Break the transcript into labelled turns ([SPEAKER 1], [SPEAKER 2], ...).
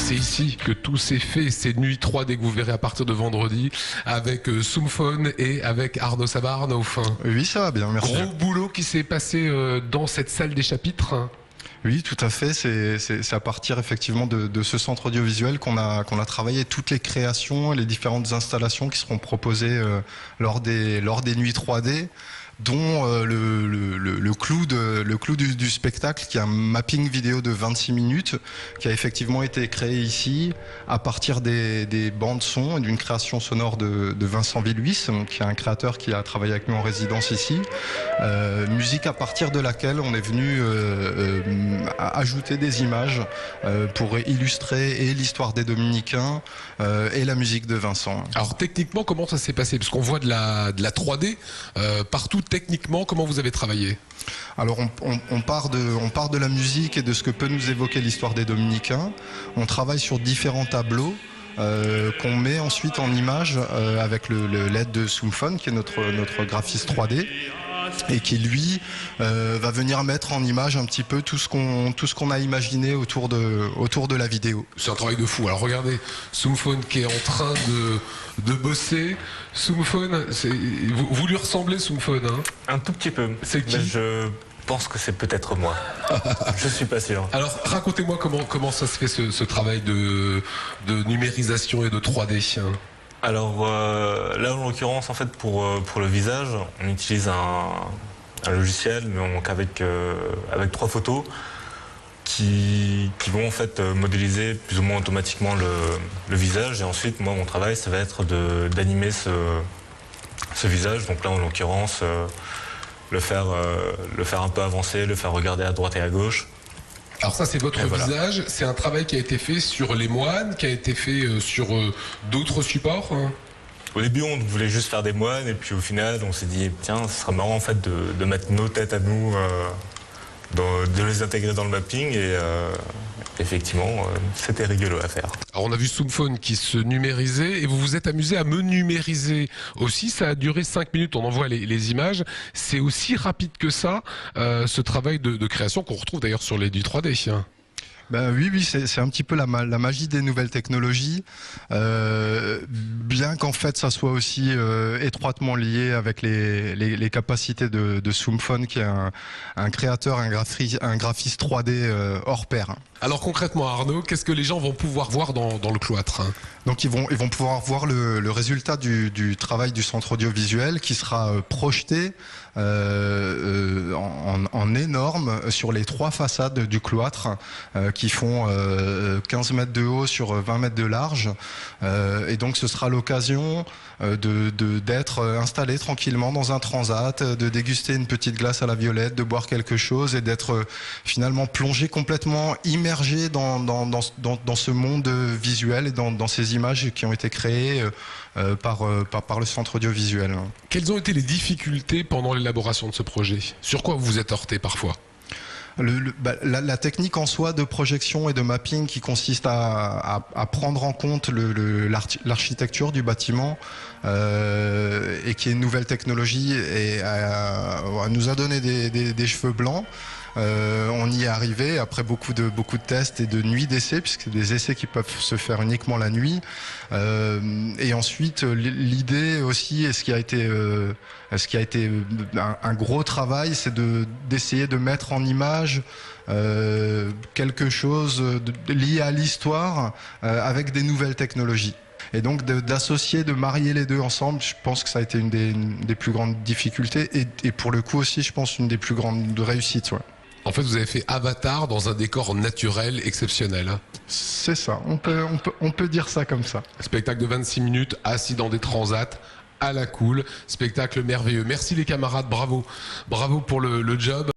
[SPEAKER 1] C'est ici que tout s'est fait, ces nuits 3D que vous verrez à partir de vendredi avec Soomphone et avec Arnaud Sabat. Arnaud,
[SPEAKER 2] oui, ça va bien, merci.
[SPEAKER 1] Gros boulot qui s'est passé dans cette salle des chapitres.
[SPEAKER 2] Oui, tout à fait. C'est à partir effectivement de ce centre audiovisuel qu'on a travaillé toutes les créations et les différentes installations qui seront proposées lors des nuits 3D. Dont le clou du spectacle, qui est un mapping vidéo de 26 minutes, qui a effectivement été créé ici à partir des bandes son et d'une création sonore de Vincent Villuis, qui est un créateur qui a travaillé avec nous en résidence ici. Musique à partir de laquelle on est venu ajouter des images pour illustrer et l'histoire des Dominicains et la musique de Vincent.
[SPEAKER 1] Alors techniquement, comment ça s'est passé? Parce qu'on voit de la 3D partout. Techniquement, comment vous avez travaillé?
[SPEAKER 2] Alors on part de la musique et de ce que peut nous évoquer l'histoire des Dominicains. On travaille sur différents tableaux qu'on met ensuite en image avec l'aide de Soomphone, qui est notre graphiste 3D. Et qui lui va venir mettre en image un petit peu tout ce qu'on a imaginé autour de la vidéo.
[SPEAKER 1] C'est un travail de fou. Alors regardez, Soomphone qui est en train de bosser. Soomphone, vous lui ressemblez, Soomphone, hein?
[SPEAKER 3] Un tout petit peu.
[SPEAKER 1] C'est qui?
[SPEAKER 3] Mais je pense que c'est peut-être moi. Je suis pas sûr.
[SPEAKER 1] Alors racontez-moi comment ça se fait ce travail de numérisation et de 3D.
[SPEAKER 3] Alors là, en l'occurrence, en fait, pour le visage, on utilise un logiciel, mais donc avec 3 photos qui vont en fait modéliser plus ou moins automatiquement le visage. Et ensuite, moi, mon travail, ça va être d'animer ce visage. Donc là, en l'occurrence, le faire un peu avancer, le faire regarder à droite et à gauche.
[SPEAKER 1] Alors ça, c'est votre visage. C'est un travail qui a été fait sur les moines, qui a été fait sur d'autres supports.
[SPEAKER 3] Au début, on voulait juste faire des moines, et puis au final, on s'est dit, tiens, ce serait marrant en fait de mettre nos têtes à nous, de les intégrer dans le mapping, et effectivement, c'était rigolo à faire.
[SPEAKER 1] Alors on a vu Soomphone qui se numérisait, et vous vous êtes amusé à me numériser aussi. Ça a duré 5 minutes, on envoie les images. C'est aussi rapide que ça, ce travail de création qu'on retrouve d'ailleurs sur les du 3D.
[SPEAKER 2] Ben oui, c'est un petit peu la magie des nouvelles technologies, bien qu'en fait ça soit aussi étroitement lié avec les capacités de Soomphone, qui est un créateur, un graphiste 3D hors pair.
[SPEAKER 1] Alors concrètement, Arnaud, qu'est-ce que les gens vont pouvoir voir dans le cloître?
[SPEAKER 2] Donc ils vont pouvoir voir le résultat du travail du centre audiovisuel, qui sera projeté en énorme sur les 3 façades du cloître, qui font 15 mètres de haut sur 20 mètres de large. Et donc ce sera l'occasion d'être installé tranquillement dans un transat, de déguster une petite glace à la violette, de boire quelque chose et d'être finalement plongé complètement immergé dans ce monde visuel et dans ces images qui ont été créées par le centre audiovisuel.
[SPEAKER 1] Quelles ont été les difficultés pendant l'élaboration de ce projet? Sur quoi vous vous êtes heurté parfois?
[SPEAKER 2] La technique en soi de projection et de mapping, qui consiste à prendre en compte l'architecture du bâtiment et qui est une nouvelle technologie, et nous a donné des cheveux blancs. On y est arrivé après beaucoup de tests et de nuits d'essais, puisque c'est des essais qui peuvent se faire uniquement la nuit. Et ensuite, l'idée aussi, et ce qui a été un gros travail, c'est d'essayer de mettre en image quelque chose lié à l'histoire avec des nouvelles technologies. Et donc d'associer, de marier les deux ensemble, je pense que ça a été une des plus grandes difficultés, et pour le coup aussi, je pense, une des plus grandes réussites. Ouais.
[SPEAKER 1] En fait, vous avez fait Avatar dans un décor naturel exceptionnel.
[SPEAKER 2] C'est ça, on peut dire ça comme ça.
[SPEAKER 1] Spectacle de 26 minutes, assis dans des transats, à la cool. Spectacle merveilleux. Merci les camarades, bravo. Bravo pour le job.